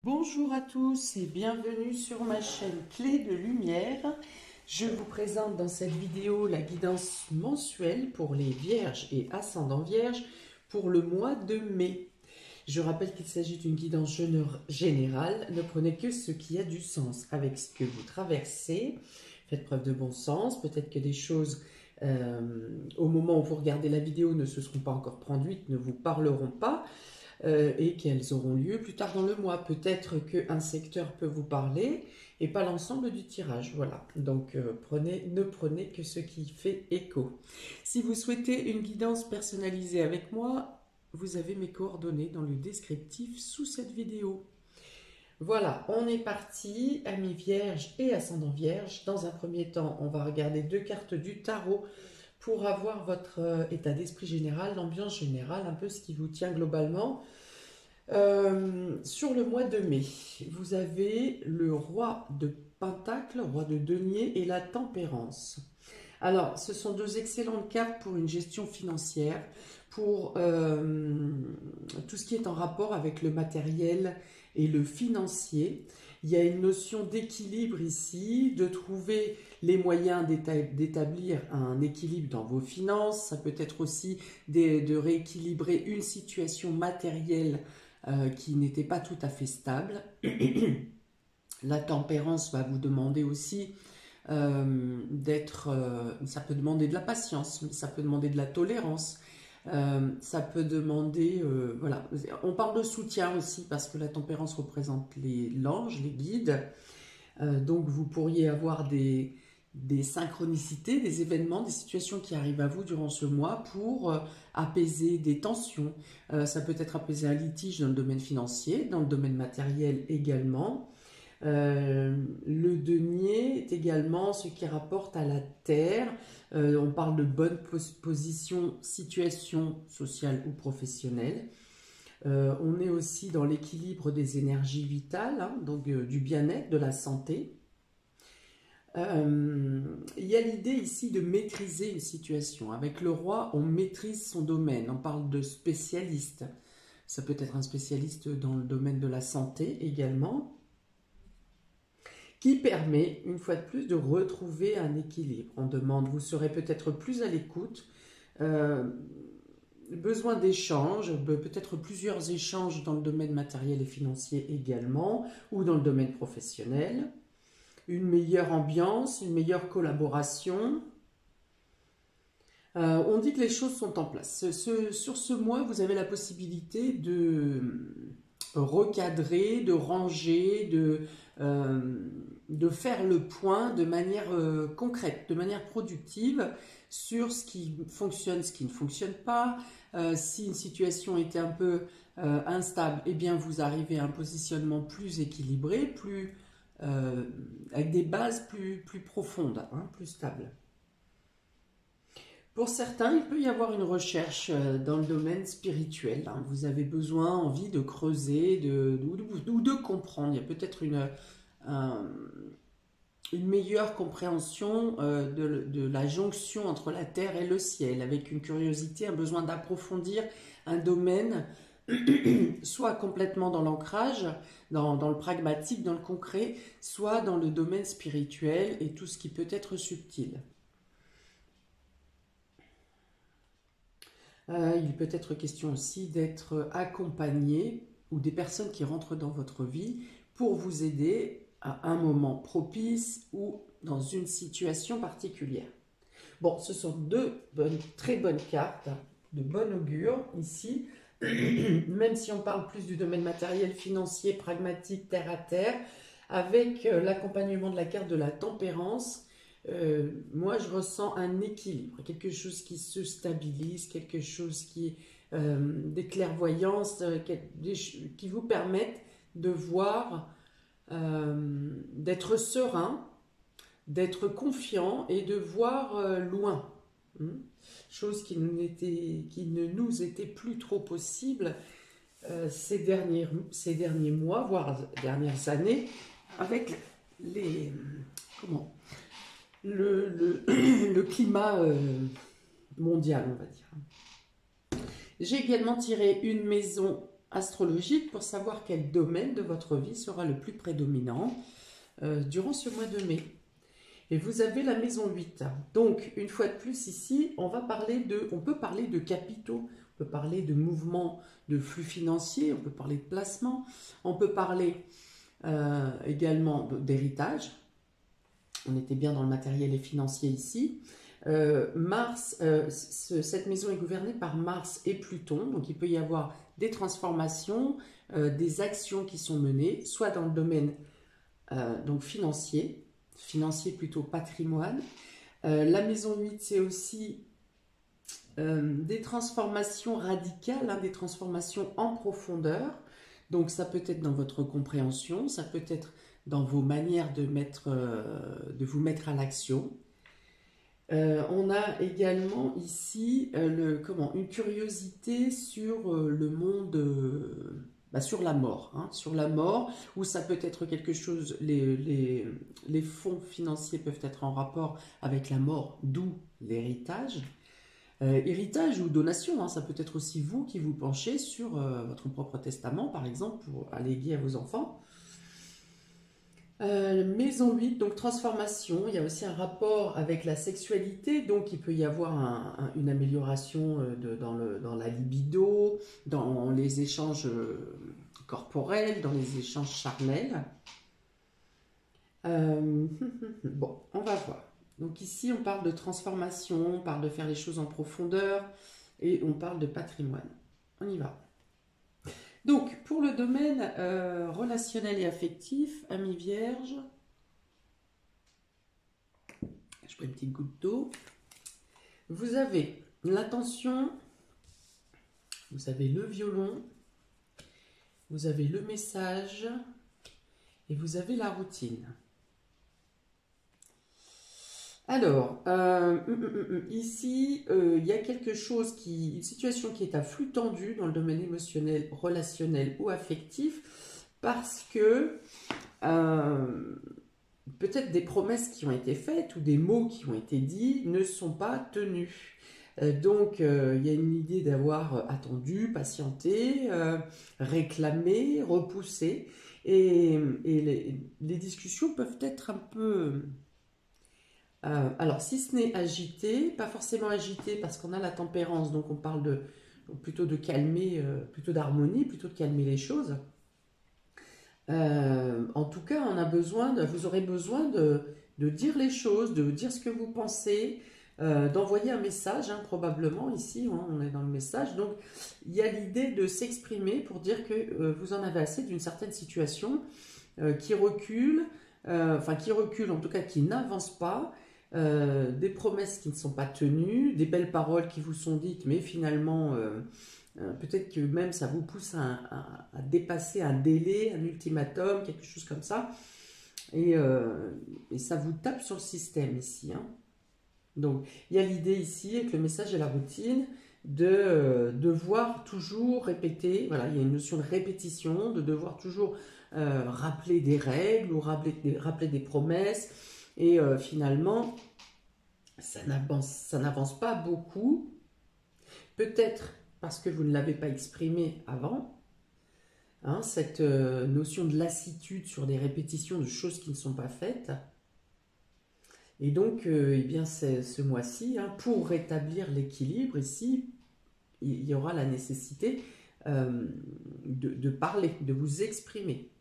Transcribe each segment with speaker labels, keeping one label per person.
Speaker 1: Bonjour à tous et bienvenue sur ma chaîne Clé de Lumière. Je vous présente dans cette vidéo la guidance mensuelle pour les vierges et ascendants vierges pour le mois de mai. Je rappelle qu'il s'agit d'une guidance générale. Ne prenez que ce qui a du sens avec ce que vous traversez. Faites preuve de bon sens. Peut-être que des choses, au moment où vous regardez la vidéo, ne se seront pas encore produites, ne vous parleront pas. Et qu'elles auront lieu plus tard dans le mois. Peut-être qu'un secteur peut vous parler et pas l'ensemble du tirage. Voilà, donc ne prenez que ce qui fait écho. Si vous souhaitez une guidance personnalisée avec moi, vous avez mes coordonnées dans le descriptif sous cette vidéo. Voilà, on est parti, amis vierges et ascendants vierges. Dans un premier temps, on va regarder deux cartes du tarot pour avoir votre état d'esprit général, l'ambiance générale, un peu ce qui vous tient globalement. Sur le mois de mai, vous avez le roi de Pentacle, roi de denier et la tempérance. Alors, ce sont deux excellentes cartes pour une gestion financière, pour tout ce qui est en rapport avec le matériel et le financier. Il y a une notion d'équilibre ici, de trouver les moyens d'établir un équilibre dans vos finances. Ça peut être aussi de rééquilibrer une situation matérielle qui n'était pas tout à fait stable. La tempérance va vous demander aussi ça peut demander de la patience, mais ça peut demander de la tolérance. Ça peut demander, voilà, on parle de soutien aussi parce que la tempérance représente l'ange, les guides. Donc vous pourriez avoir des synchronicités, des événements, des situations qui arrivent à vous durant ce mois pour apaiser des tensions. Ça peut être apaiser un litige dans le domaine financier, dans le domaine matériel également. Le denier est également ce qui rapporte à la terre. On parle de bonne position, situation sociale ou professionnelle. On est aussi dans l'équilibre des énergies vitales, hein, donc du bien-être, de la santé. Il y a l'idée ici de maîtriser une situation. Avec le roi, on maîtrise son domaine. On parle de spécialiste. Ça peut être un spécialiste dans le domaine de la santé également, qui permet, une fois de plus, de retrouver un équilibre. On demande, vous serez peut-être plus à l'écoute, besoin d'échanges, peut-être plusieurs échanges dans le domaine matériel et financier également, ou dans le domaine professionnel, une meilleure ambiance, une meilleure collaboration. On dit que les choses sont en place. Sur ce mois, vous avez la possibilité de recadrer, de ranger, de faire le point de manière concrète, de manière productive sur ce qui fonctionne, ce qui ne fonctionne pas. Si une situation était un peu instable, eh bien vous arrivez à un positionnement plus équilibré, avec des bases plus profondes, hein, plus stables. Pour certains, il peut y avoir une recherche dans le domaine spirituel. Hein. Vous avez besoin, envie de creuser ou de comprendre. Il y a peut-être une meilleure compréhension de la jonction entre la terre et le ciel, avec une curiosité, un besoin d'approfondir un domaine, soit complètement dans l'ancrage, dans le pragmatique, dans le concret, soit dans le domaine spirituel et tout ce qui peut être subtil. Il peut être question aussi d'être accompagné ou des personnes qui rentrent dans votre vie pour vous aider à un moment propice ou dans une situation particulière. Bon, ce sont deux très bonnes cartes, de bon augure ici, même si on parle plus du domaine matériel, financier, pragmatique, terre à terre, avec l'accompagnement de la carte de la tempérance. Moi, je ressens un équilibre, quelque chose qui se stabilise, quelque chose qui des clairvoyances qui vous permettent de voir, d'être serein, d'être confiant et de voir loin. Chose qui ne nous était plus trop possible ces derniers mois, voire dernières années, avec le climat mondial, on va dire. J'ai également tiré une maison astrologique pour savoir quel domaine de votre vie sera le plus prédominant durant ce mois de mai. Et vous avez la maison 8. Donc, une fois de plus ici, on peut parler de capitaux, on peut parler de mouvements de flux financiers, on peut parler de placements, on peut parler également d'héritage. On était bien dans le matériel et financier ici. Mars, cette maison est gouvernée par Mars et Pluton, donc il peut y avoir des transformations, des actions qui sont menées, soit dans le domaine donc financier plutôt patrimoine. La maison 8, c'est aussi des transformations radicales, hein, des transformations en profondeur. Donc ça peut être dans votre compréhension, ça peut être dans vos manières de vous mettre à l'action. On a également ici une curiosité sur le monde, sur la mort, hein, où ça peut être quelque chose, les fonds financiers peuvent être en rapport avec la mort, d'où l'héritage. Héritage ou donation, hein, ça peut être aussi vous qui vous penchez sur votre propre testament, par exemple, pour alléguer à vos enfants. Maison 8, donc transformation, il y a aussi un rapport avec la sexualité, donc il peut y avoir une amélioration dans la libido, dans les échanges corporels, dans les échanges charnels. Bon, on va voir. Donc ici, on parle de transformation, on parle de faire les choses en profondeur et on parle de patrimoine. On y va. Donc, pour le domaine relationnel et affectif, amis vierges, je prends une petite goutte d'eau. Vous avez l'attention, vous avez le violon, vous avez le message et vous avez la routine. Alors, ici, il y a une situation qui est à flux tendu dans le domaine émotionnel, relationnel ou affectif, parce que peut-être des promesses qui ont été faites ou des mots qui ont été dits ne sont pas tenus. Donc, il y a une idée d'avoir attendu, patienté, réclamé, repoussé, et les discussions peuvent être un peu... alors, si ce n'est agité, pas forcément agité parce qu'on a la tempérance, donc on parle plutôt de calmer, plutôt d'harmonie, plutôt de calmer les choses. En tout cas, vous aurez besoin de dire les choses, de dire ce que vous pensez, d'envoyer un message, hein, probablement ici, hein, on est dans le message. Donc, il y a l'idée de s'exprimer pour dire que vous en avez assez d'une certaine situation qui recule, en tout cas qui n'avance pas. Des promesses qui ne sont pas tenues, des belles paroles qui vous sont dites, mais finalement, peut-être que même ça vous pousse à dépasser un délai, un ultimatum, quelque chose comme ça, et ça vous tape sur le système ici. Hein. Donc, il y a l'idée ici, avec le message et la routine, de devoir toujours répéter, voilà, il y a une notion de répétition, de devoir toujours rappeler des règles ou rappeler des promesses. Et finalement, ça n'avance pas beaucoup. Peut-être parce que vous ne l'avez pas exprimé avant. Hein, cette notion de lassitude sur des répétitions de choses qui ne sont pas faites. Et donc, eh bien, ce mois-ci, hein, pour rétablir l'équilibre, ici, il y aura la nécessité de parler, de vous exprimer.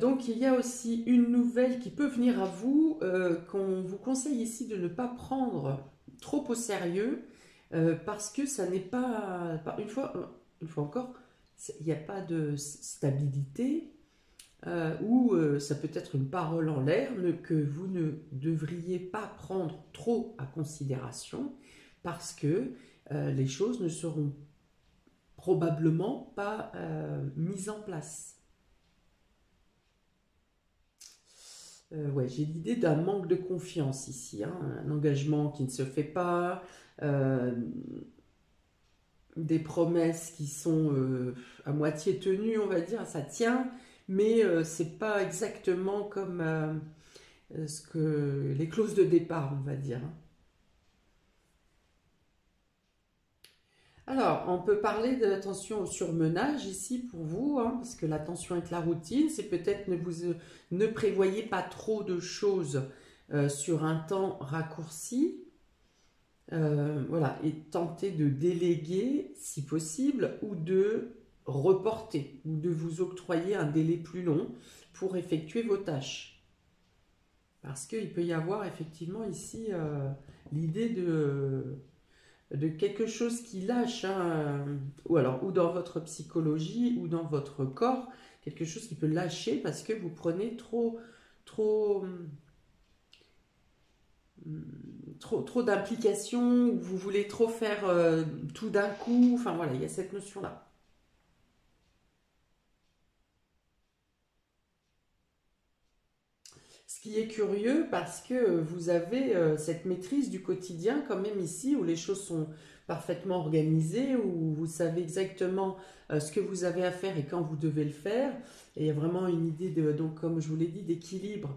Speaker 1: Donc il y a aussi une nouvelle qui peut venir à vous, qu'on vous conseille ici de ne pas prendre trop au sérieux, parce que ça n'est pas, une fois encore, il n'y a pas de stabilité, ou ça peut être une parole en l'air que vous ne devriez pas prendre trop à considération, parce que les choses ne seront probablement pas mises en place. Ouais, j'ai l'idée d'un manque de confiance ici, hein, un engagement qui ne se fait pas, des promesses qui sont à moitié tenues, on va dire, ça tient, mais c'est pas exactement comme les clauses de départ, on va dire. Hein. Alors, on peut parler de l'attention au surmenage ici pour vous, hein, parce que l'attention avec la routine, c'est peut-être ne prévoyez pas trop de choses sur un temps raccourci. Voilà, et tentez de déléguer si possible ou de reporter ou de vous octroyer un délai plus long pour effectuer vos tâches. Parce qu'il peut y avoir effectivement ici l'idée de quelque chose qui lâche, hein, ou alors ou dans votre psychologie ou dans votre corps, quelque chose qui peut lâcher parce que vous prenez trop, trop d'implications, ou vous voulez trop faire tout d'un coup, enfin voilà, il y a cette notion-là. Ce qui est curieux parce que vous avez cette maîtrise du quotidien quand même ici, où les choses sont parfaitement organisées, où vous savez exactement ce que vous avez à faire et quand vous devez le faire. Et il y a vraiment une idée, donc comme je vous l'ai dit, d'équilibre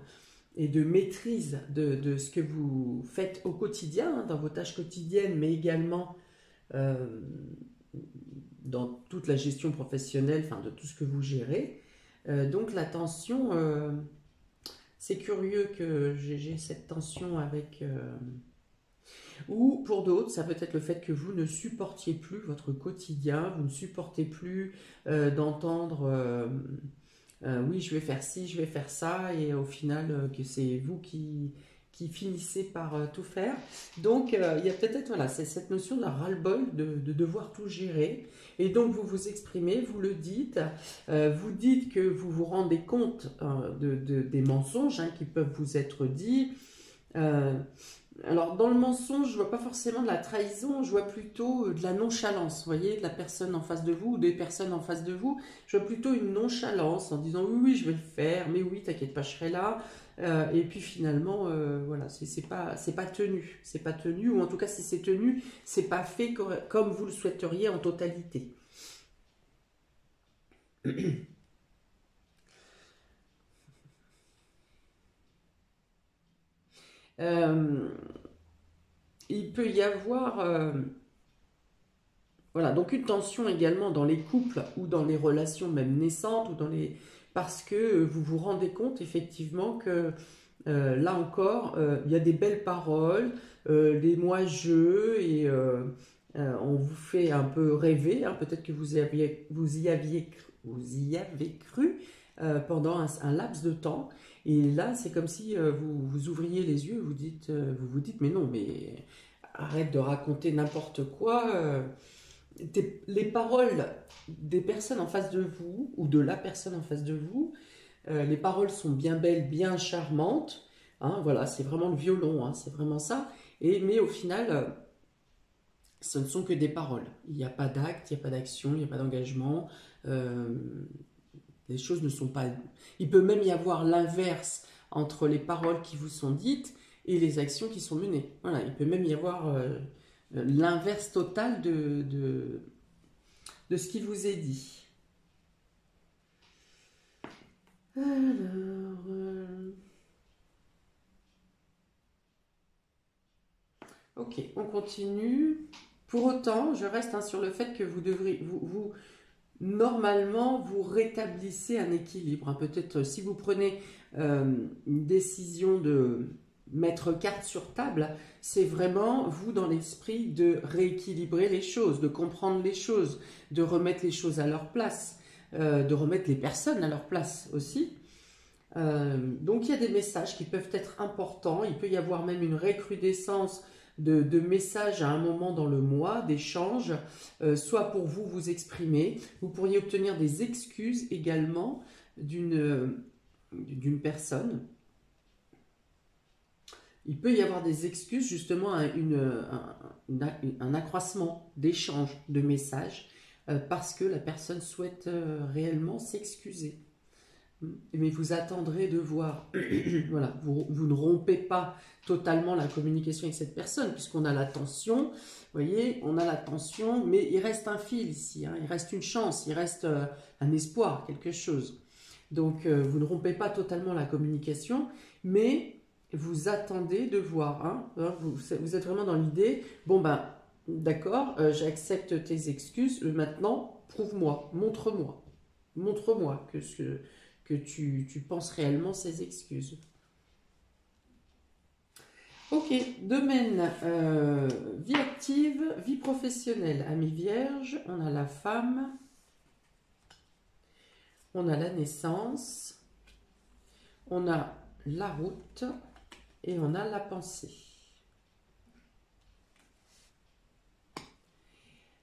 Speaker 1: et de maîtrise de ce que vous faites au quotidien, hein, dans vos tâches quotidiennes, mais également euh, dans toute la gestion professionnelle, enfin de tout ce que vous gérez. Donc la tension, c'est curieux que j'ai cette tension avec... Ou pour d'autres, ça peut être le fait que vous ne supportiez plus votre quotidien, vous ne supportez plus d'entendre oui, je vais faire ci, je vais faire ça, et au final, que c'est vous qui finissez par tout faire. Donc, il y a peut-être, voilà, c'est cette notion de la ras-le-bol, de devoir tout gérer. Et donc, vous vous exprimez, vous dites que vous vous rendez compte des mensonges hein, qui peuvent vous être dits. Euh, alors, dans le mensonge, je vois pas forcément de la trahison, je vois plutôt de la nonchalance, vous voyez, de la personne en face de vous, ou des personnes en face de vous. Je vois plutôt une nonchalance en disant oui, oui, je vais le faire, mais oui, t'inquiète pas, je serai là. Et puis finalement, voilà, c'est pas tenu, c'est pas tenu, ou en tout cas, si c'est tenu, c'est pas fait comme vous le souhaiteriez en totalité. Euh, il peut y avoir voilà, donc une tension également dans les couples ou dans les relations même naissantes ou dans les parce que vous vous rendez compte effectivement que là encore il y a des belles paroles, des moi-je et on vous fait un peu rêver, hein, peut-être que vous y avez cru pendant un laps de temps et là c'est comme si vous ouvriez les yeux, vous vous dites mais non mais arrête de raconter n'importe quoi. Les paroles des personnes en face de vous ou de la personne en face de vous, les paroles sont bien belles, bien charmantes. Hein, voilà, c'est vraiment le violon, hein, c'est vraiment ça. Mais au final, ce ne sont que des paroles. Il n'y a pas d'acte, il n'y a pas d'action, il n'y a pas d'engagement. Euh, les choses ne sont pas. Il peut même y avoir l'inverse entre les paroles qui vous sont dites et les actions qui sont menées. Voilà, il peut même y avoir l'inverse total de ce qui vous est dit. Alors, ok, on continue. Pour autant, je reste hein, sur le fait que vous devrez, normalement, vous rétablissez un équilibre. Hein. Peut-être si vous prenez une décision de mettre carte sur table, c'est vraiment vous dans l'esprit de rééquilibrer les choses, de comprendre les choses, de remettre les choses à leur place, de remettre les personnes à leur place aussi. Donc il y a des messages qui peuvent être importants, il peut y avoir même une recrudescence de messages à un moment dans le mois, d'échanges, soit pour vous vous exprimer, vous pourriez obtenir des excuses également d'une personne. Il peut y avoir des excuses, justement, un accroissement d'échanges de messages parce que la personne souhaite réellement s'excuser. Mais vous attendrez de voir. Voilà, vous ne rompez pas totalement la communication avec cette personne, puisqu'on a la tension. Vous voyez, on a la tension, mais il reste un fil ici, hein, il reste une chance, il reste un espoir, quelque chose. Donc, vous ne rompez pas totalement la communication, mais vous attendez de voir. Hein, vous êtes vraiment dans l'idée, bon ben, d'accord, j'accepte tes excuses, maintenant, prouve-moi, montre-moi. Montre-moi que tu penses réellement ces excuses. Ok, domaine vie active, vie professionnelle, amis vierge, on a la femme, on a la naissance, on a la route et on a la pensée.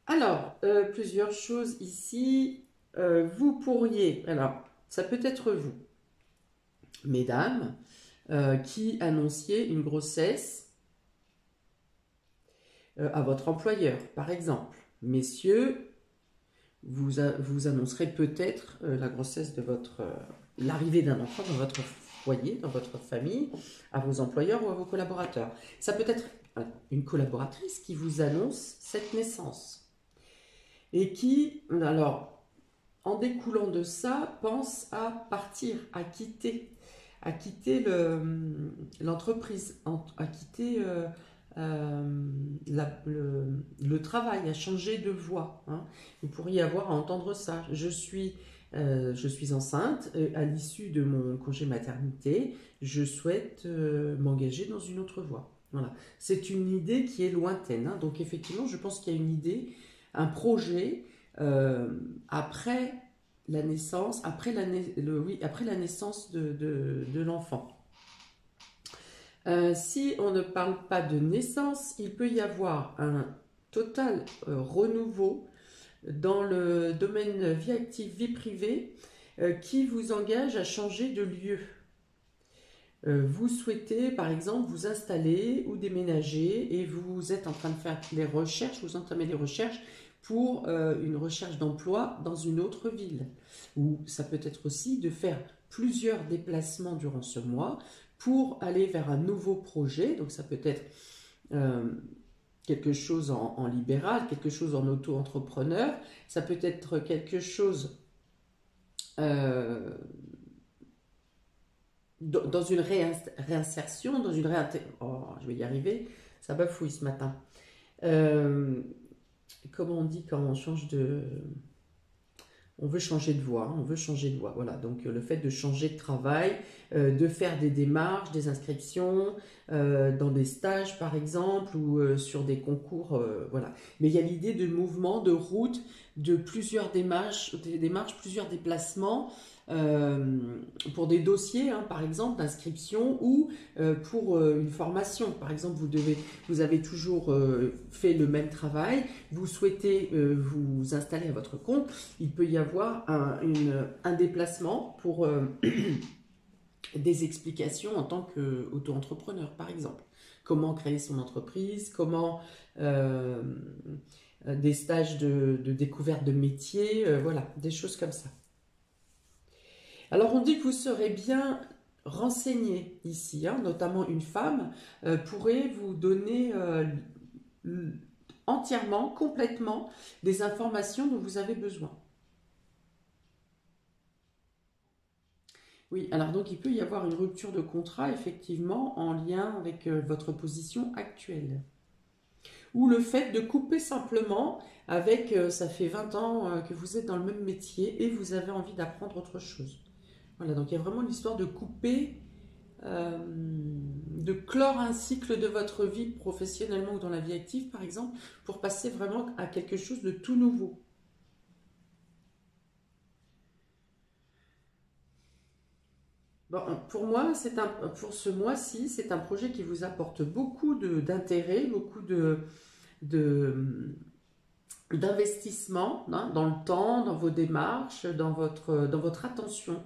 Speaker 1: Alors, plusieurs choses ici. Vous pourriez, alors, ça peut être vous, mesdames, qui annonciez une grossesse à votre employeur, par exemple. Messieurs, vous annoncerez peut-être la grossesse de l'arrivée d'un enfant dans votre foyer, dans votre famille, à vos employeurs ou à vos collaborateurs. Ça peut être une collaboratrice qui vous annonce cette naissance et qui, alors, en découlant de ça, pense à partir, à quitter l'entreprise, à quitter le travail, à changer de voie. Hein. Vous pourriez avoir à entendre ça. Je suis enceinte, à l'issue de mon congé maternité, je souhaite m'engager dans une autre voie. Voilà. C'est une idée qui est lointaine. Hein. Donc effectivement, je pense qu'il y a une idée, un projet après la naissance, après la naissance de l'enfant. Si on ne parle pas de naissance, il peut y avoir un total renouveau dans le domaine vie active, vie privée, qui vous engage à changer de lieu. Vous souhaitez, par exemple, vous installer ou déménager et vous êtes en train de faire des recherches, vous entamez des recherches pour une recherche d'emploi dans une autre ville. Ou ça peut être aussi de faire plusieurs déplacements durant ce mois pour aller vers un nouveau projet. Donc ça peut être quelque chose en libéral, quelque chose en auto-entrepreneur, ça peut être quelque chose dans une réinsertion, dans une réintégration. Oh, je vais y arriver, ça bafouille ce matin. Comment on dit quand on change de... On veut changer de voie, on veut changer de voie. Voilà, donc le fait de changer de travail, de faire des démarches, des inscriptions, dans des stages par exemple, ou sur des concours, voilà. Mais il y a l'idée de mouvement, de route, de plusieurs démarches, plusieurs déplacements, pour des dossiers, hein, par exemple, d'inscription ou pour une formation. Par exemple, vous avez toujours fait le même travail, vous souhaitez vous installer à votre compte, il peut y avoir un déplacement pour des explications en tant qu'auto-entrepreneur, par exemple. Comment créer son entreprise, comment des stages de découverte de métier, voilà, des choses comme ça. Alors on dit que vous serez bien renseigné ici, hein, notamment une femme pourrait vous donner entièrement, complètement des informations dont vous avez besoin. Oui, alors donc il peut y avoir une rupture de contrat effectivement en lien avec votre position actuelle. Ou le fait de couper simplement avec, ça fait 20 ans que vous êtes dans le même métier et vous avez envie d'apprendre autre chose. Voilà, donc il y a vraiment l'histoire de couper, de clore un cycle de votre vie professionnellement ou dans la vie active par exemple, pour passer vraiment à quelque chose de tout nouveau. Bon, pour moi, pour ce mois-ci, c'est un projet qui vous apporte beaucoup d'intérêt, beaucoup d'investissement, hein, dans le temps, dans vos démarches, dans votre attention.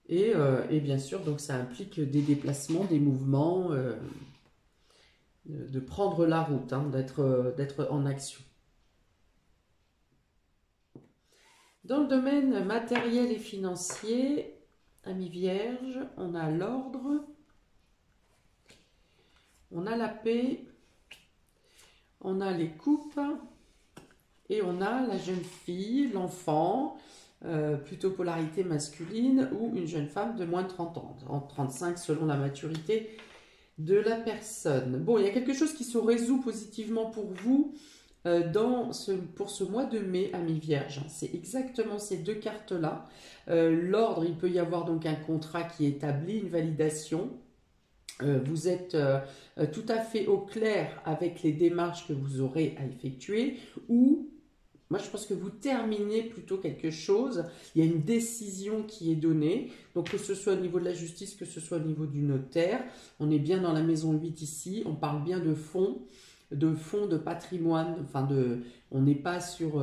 Speaker 1: Et bien sûr, donc ça implique des déplacements, des mouvements, de prendre la route, hein, d'être en action. Dans le domaine matériel et financier, amis vierges, on a l'ordre, on a la paix, on a les coupes et on a la jeune fille, l'enfant, plutôt polarité masculine, ou une jeune femme de moins de 30 ans, en 35 selon la maturité de la personne. Bon, il y a quelque chose qui se résout positivement pour vous pour ce mois de mai, ami Vierge. C'est exactement ces deux cartes-là. L'ordre, il peut y avoir donc un contrat qui est établi, une validation. Vous êtes tout à fait au clair avec les démarches que vous aurez à effectuer, ou moi je pense que vous terminez plutôt quelque chose, il y a une décision qui est donnée, donc que ce soit au niveau de la justice, que ce soit au niveau du notaire, on est bien dans la maison 8 ici, on parle bien de fonds, de patrimoine, enfin on n'est pas sur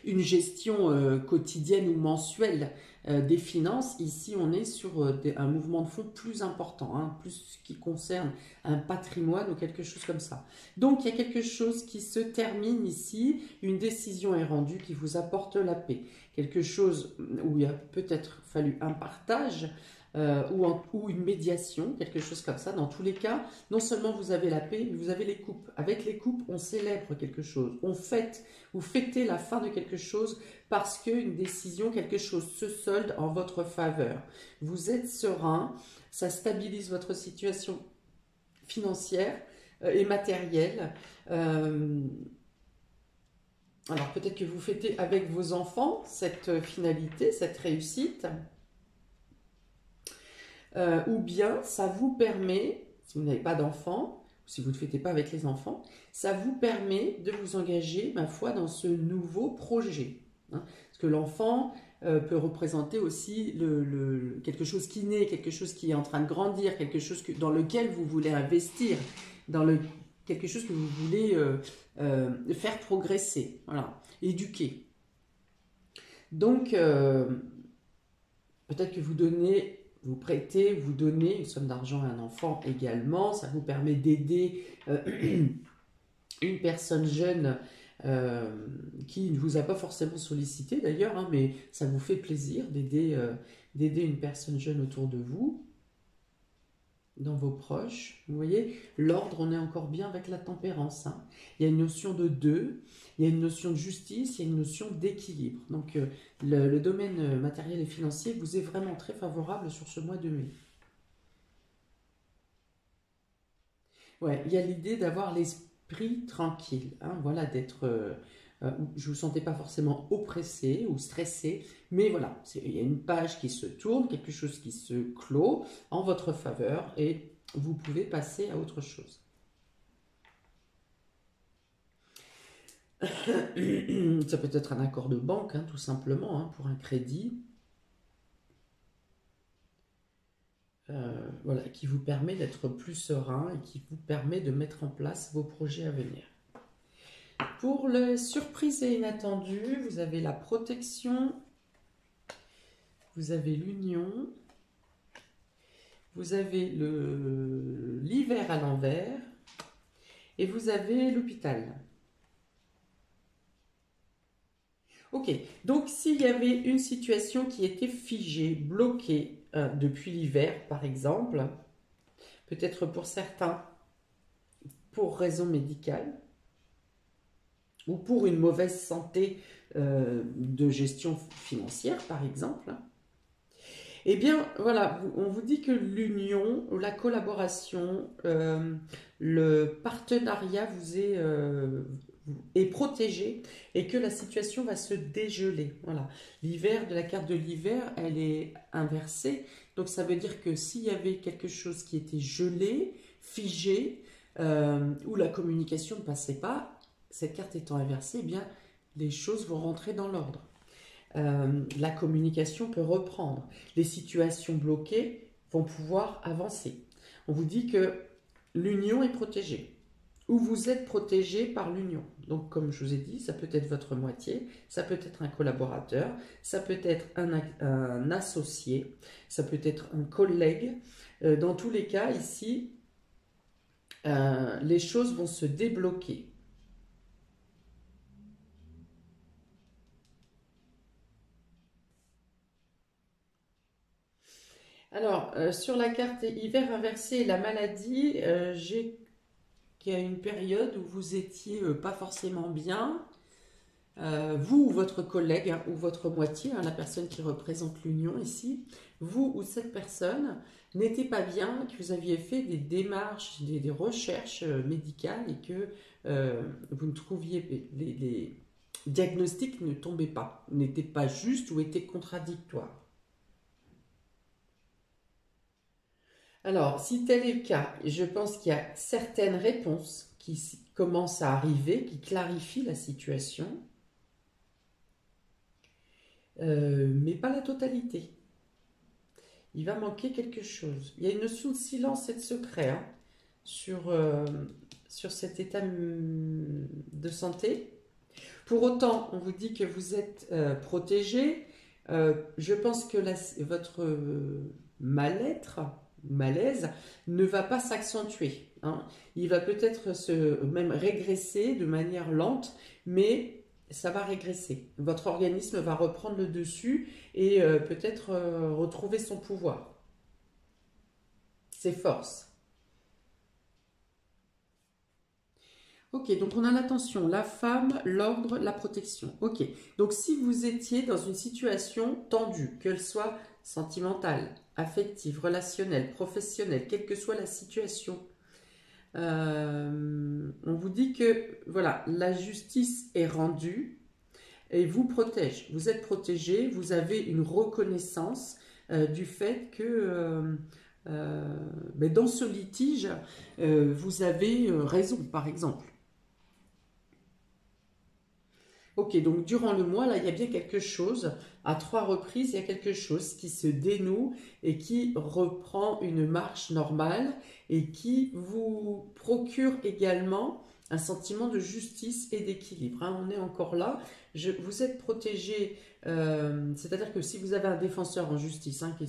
Speaker 1: une gestion quotidienne ou mensuelle des finances. Ici, on est sur un mouvement de fonds plus important, hein, plus qui concerne un patrimoine ou quelque chose comme ça. Donc, il y a quelque chose qui se termine ici, une décision est rendue qui vous apporte la paix. Quelque chose où il a peut-être fallu un partage, ou une médiation, quelque chose comme ça. Dans tous les cas, non seulement vous avez la paix, mais vous avez les coupes. Avec les coupes, on célèbre quelque chose, vous fêtez la fin de quelque chose parce qu'une décision, quelque chose se solde en votre faveur. Vous êtes serein, ça stabilise votre situation financière et matérielle. Alors peut-être que vous fêtez avec vos enfants cette finalité, cette réussite. Ou bien ça vous permet, si vous n'avez pas d'enfants, si vous ne fêtez pas avec les enfants, ça vous permet de vous engager, ma foi, dans ce nouveau projet. Hein. Parce que l'enfant peut représenter aussi quelque chose qui naît, quelque chose qui est en train de grandir, quelque chose dans lequel vous voulez investir, quelque chose que vous voulez faire progresser, voilà, éduquer. Donc, peut-être que vous prêtez, vous donnez une somme d'argent à un enfant également. Ça vous permet d'aider une personne jeune qui ne vous a pas forcément sollicité d'ailleurs, hein, mais ça vous fait plaisir d'aider une personne jeune autour de vous, dans vos proches. Vous voyez, l'ordre, on est encore bien avec la tempérance. Hein. Il y a une notion de deux, il y a une notion de justice, il y a une notion d'équilibre. Donc, le domaine matériel et financier vous est vraiment très favorable sur ce mois de mai. Ouais, il y a l'idée d'avoir l'esprit tranquille. Hein, voilà, d'être... je ne vous sentais pas forcément oppressé ou stressé, mais voilà, il y a une page qui se tourne, quelque chose qui se clôt en votre faveur et vous pouvez passer à autre chose. Ça peut être un accord de banque, hein, tout simplement, hein, pour un crédit. Voilà, qui vous permet d'être plus serein et qui vous permet de mettre en place vos projets à venir. Pour les surprises et inattendues, vous avez la protection, vous avez l'union, vous avez l'hiver à l'envers et vous avez l'hôpital. Ok, donc s'il y avait une situation qui était figée, bloquée depuis l'hiver par exemple, peut-être pour certains pour raison médicale, ou pour une mauvaise santé de gestion financière, par exemple, eh bien, voilà, on vous dit que l'union, la collaboration, le partenariat vous est protégé et que la situation va se dégeler. Voilà. L'hiver, de la carte de l'hiver, elle est inversée. Donc, ça veut dire que s'il y avait quelque chose qui était gelé, figé, où la communication ne passait pas, cette carte étant inversée, eh bien, les choses vont rentrer dans l'ordre. La communication peut reprendre. Les situations bloquées vont pouvoir avancer. On vous dit que l'union est protégée, ou vous êtes protégé par l'union. Donc, comme je vous ai dit, ça peut être votre moitié, ça peut être un collaborateur, ça peut être un associé, ça peut être un collègue. Dans tous les cas, ici, les choses vont se débloquer. Alors, sur la carte hiver inversé et la maladie, j'ai qu'il y a une période où vous étiez pas forcément bien, vous ou votre collègue, hein, ou votre moitié, hein, la personne qui représente l'union ici, vous ou cette personne n'était pas bien, que vous aviez fait des démarches, des recherches médicales et que vous ne trouviez, les diagnostics ne tombaient pas, n'étaient pas justes ou étaient contradictoires. Alors, si tel est le cas, je pense qu'il y a certaines réponses qui commencent à arriver, qui clarifient la situation, mais pas la totalité. Il va manquer quelque chose. Il y a une notion de silence et de secret, hein, sur cet état de santé. Pour autant, on vous dit que vous êtes protégé. Je pense que votre mal-être, malaise, ne va pas s'accentuer, hein. Il va peut-être même régresser de manière lente, mais ça va régresser. Votre organisme va reprendre le dessus et peut-être retrouver son pouvoir, ses forces. Ok, donc on a l'attention, la femme, l'ordre, la protection. Ok, donc si vous étiez dans une situation tendue, qu'elle soit sentimentale, affective, relationnelle, professionnelle, quelle que soit la situation, on vous dit que voilà, la justice est rendue et vous protège. Vous êtes protégé, vous avez une reconnaissance du fait que dans ce litige, vous avez raison, par exemple. Ok, donc durant le mois, là, il y a bien quelque chose, à 3 reprises, il y a quelque chose qui se dénoue et qui reprend une marche normale et qui vous procure également un sentiment de justice et d'équilibre, hein. On est encore là, vous êtes protégé, c'est-à-dire que si vous avez un défenseur en justice, hein, que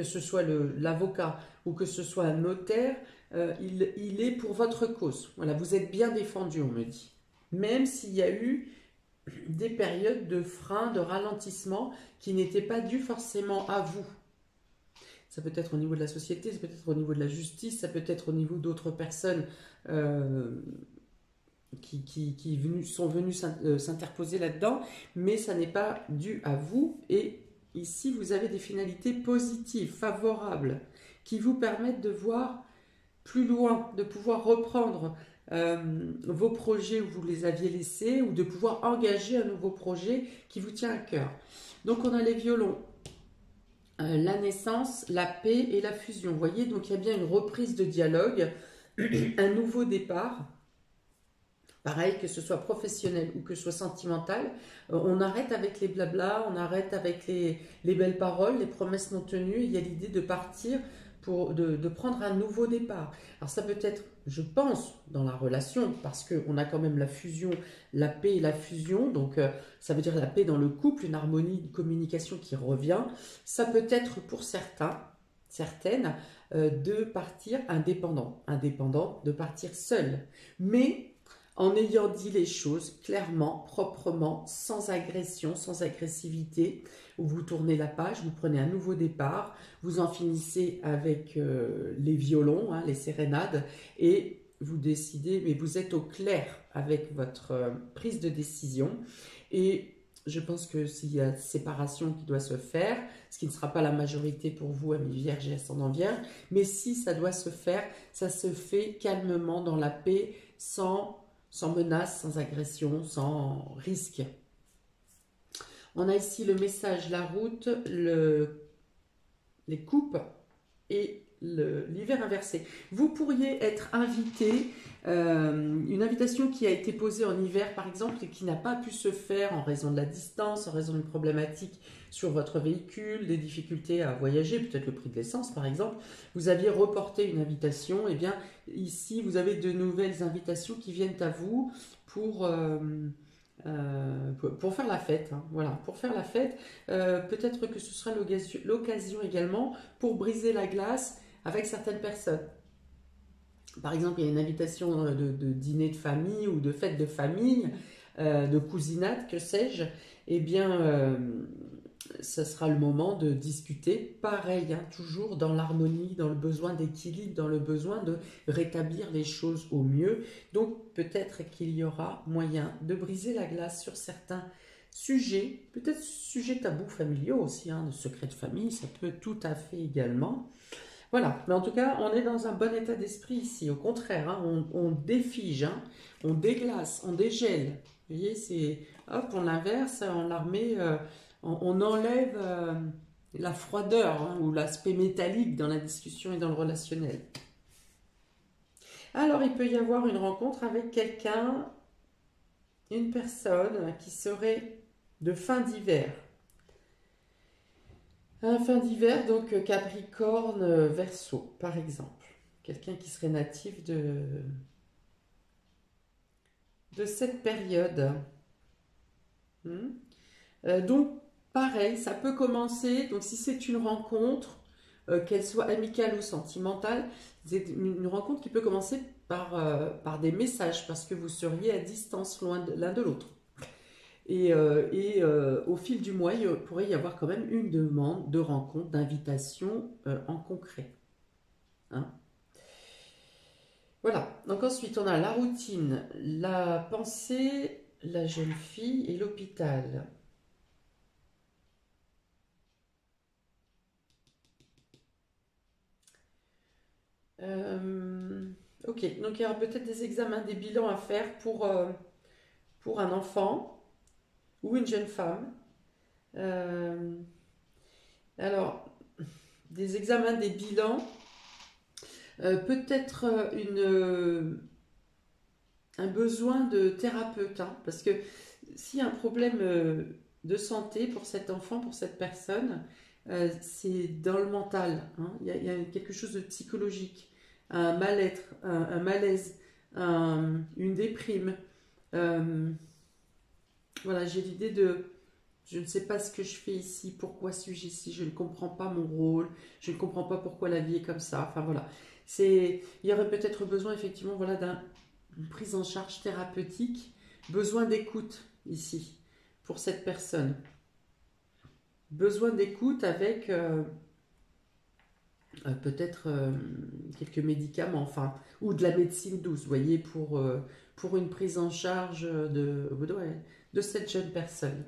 Speaker 1: ce soit l'avocat ou que ce soit un notaire, il est pour votre cause. Voilà, vous êtes bien défendu, on me dit. Même s'il y a eu des périodes de frein, de ralentissement qui n'étaient pas dues forcément à vous. Ça peut être au niveau de la société, ça peut être au niveau de la justice, ça peut être au niveau d'autres personnes qui sont venues s'interposer là-dedans, mais ça n'est pas dû à vous. Et ici, vous avez des finalités positives, favorables, qui vous permettent de voir plus loin, de pouvoir reprendre vos projets où vous les aviez laissés ou de pouvoir engager un nouveau projet qui vous tient à cœur. Donc on a les violons, la naissance, la paix et la fusion. Vous voyez, donc il y a bien une reprise de dialogue, un nouveau départ. Pareil, que ce soit professionnel ou que ce soit sentimental, on arrête avec les blablas, on arrête avec les belles paroles, les promesses non tenues. Il y a l'idée de partir, de prendre un nouveau départ. Alors ça peut être, je pense, dans la relation, parce qu'on a quand même la fusion, la paix et la fusion, donc ça veut dire la paix dans le couple, une harmonie, une communication qui revient. Ça peut être pour certaines, de partir indépendant, de partir seul. Mais en ayant dit les choses clairement, proprement, sans agression, sans agressivité, où vous tournez la page, vous prenez un nouveau départ, vous en finissez avec les violons, hein, les sérénades, et vous décidez, mais vous êtes au clair avec votre prise de décision. Et je pense que s'il y a séparation qui doit se faire, ce qui ne sera pas la majorité pour vous, amis vierges et ascendant vierge, mais si ça doit se faire, ça se fait calmement, dans la paix, sans menace, sans agression, sans risque. On a ici le message, la route, les coupes et l'hiver inversé. Vous pourriez être invité, une invitation qui a été posée en hiver par exemple et qui n'a pas pu se faire en raison de la distance, en raison d'une problématique sur votre véhicule, des difficultés à voyager, peut-être le prix de l'essence par exemple. Vous aviez reporté une invitation, et bien ici vous avez de nouvelles invitations qui viennent à vous pour faire la fête, hein, voilà, pour faire la fête. Peut-être que ce sera l'occasion également pour briser la glace avec certaines personnes. Par exemple, il y a une invitation de dîner de famille ou de fête de famille, de cousinade, que sais-je. Eh bien, ce sera le moment de discuter, pareil, hein, toujours dans l'harmonie, dans le besoin d'équilibre, dans le besoin de rétablir les choses au mieux. Donc peut-être qu'il y aura moyen de briser la glace sur certains sujets, peut-être sujets tabous familiaux aussi, hein, de secrets de famille, ça peut tout à fait également. Voilà, mais en tout cas, on est dans un bon état d'esprit ici. Au contraire, hein, on défige, hein, on déglace, on dégèle. Vous voyez, c'est hop, on l'inverse, on la remet, on enlève la froideur, hein, ou l'aspect métallique dans la discussion et dans le relationnel. Alors, il peut y avoir une rencontre avec quelqu'un, une personne qui serait de fin d'hiver. Un fin d'hiver, donc Capricorne, Verseau, par exemple. Quelqu'un qui serait natif de cette période. Donc, pareil, ça peut commencer, donc si c'est une rencontre, qu'elle soit amicale ou sentimentale, c'est une rencontre qui peut commencer par des messages, parce que vous seriez à distance loin l'un de l'autre. Et au fil du mois, il pourrait y avoir quand même une demande de rencontre, d'invitation en concret. Hein? Voilà, donc ensuite on a la routine, la pensée, la jeune fille et l'hôpital. Ok, donc il y aura peut-être des examens, des bilans à faire pour un enfant ou une jeune femme. Alors, des examens, des bilans, peut-être un besoin de thérapeute, hein, parce que s'il y a un problème de santé pour cet enfant, pour cette personne, c'est dans le mental, hein. Il y a quelque chose de psychologique, un mal-être, un malaise, une déprime. Voilà, j'ai l'idée de je ne sais pas ce que je fais ici, pourquoi suis-je ici, je ne comprends pas mon rôle, je ne comprends pas pourquoi la vie est comme ça. Enfin voilà, il y aurait peut-être besoin effectivement voilà, d'une prise en charge thérapeutique, besoin d'écoute ici pour cette personne. Besoin d'écoute avec peut-être quelques médicaments, enfin, ou de la médecine douce, vous voyez, pour une prise en charge de cette jeune personne.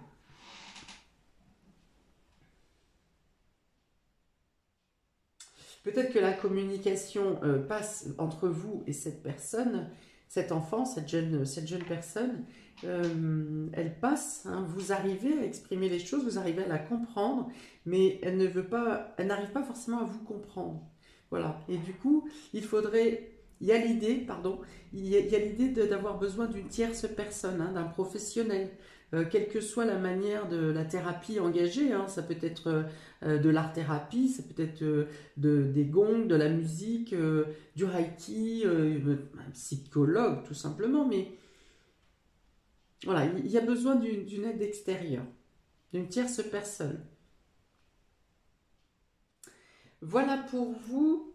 Speaker 1: Peut-être que la communication passe entre vous et cette personne, cet enfant, cette jeune personne, elle passe, hein, vous arrivez à exprimer les choses, vous arrivez à la comprendre, mais elle n'arrive pas forcément à vous comprendre. Voilà, et du coup, il y a l'idée, pardon, il y a l'idée d'avoir besoin d'une tierce personne, hein, d'un professionnel, quelle que soit la manière de la thérapie engagée, hein, ça peut être de l'art-thérapie, ça peut être des gongs, de la musique, du reiki, un psychologue tout simplement, mais voilà, il y a besoin d'une aide extérieure, d'une tierce personne. Voilà pour vous,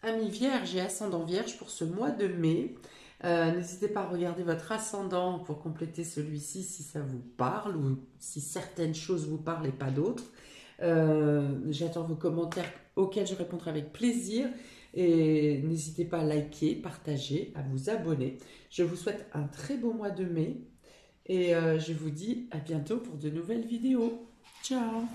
Speaker 1: amis vierges et ascendant vierge, pour ce mois de mai. N'hésitez pas à regarder votre ascendant pour compléter celui-ci si ça vous parle ou si certaines choses vous parlent et pas d'autres. J'attends vos commentaires auxquels je répondrai avec plaisir. Et n'hésitez pas à liker, partager, à vous abonner. Je vous souhaite un très beau mois de mai et je vous dis à bientôt pour de nouvelles vidéos. Ciao!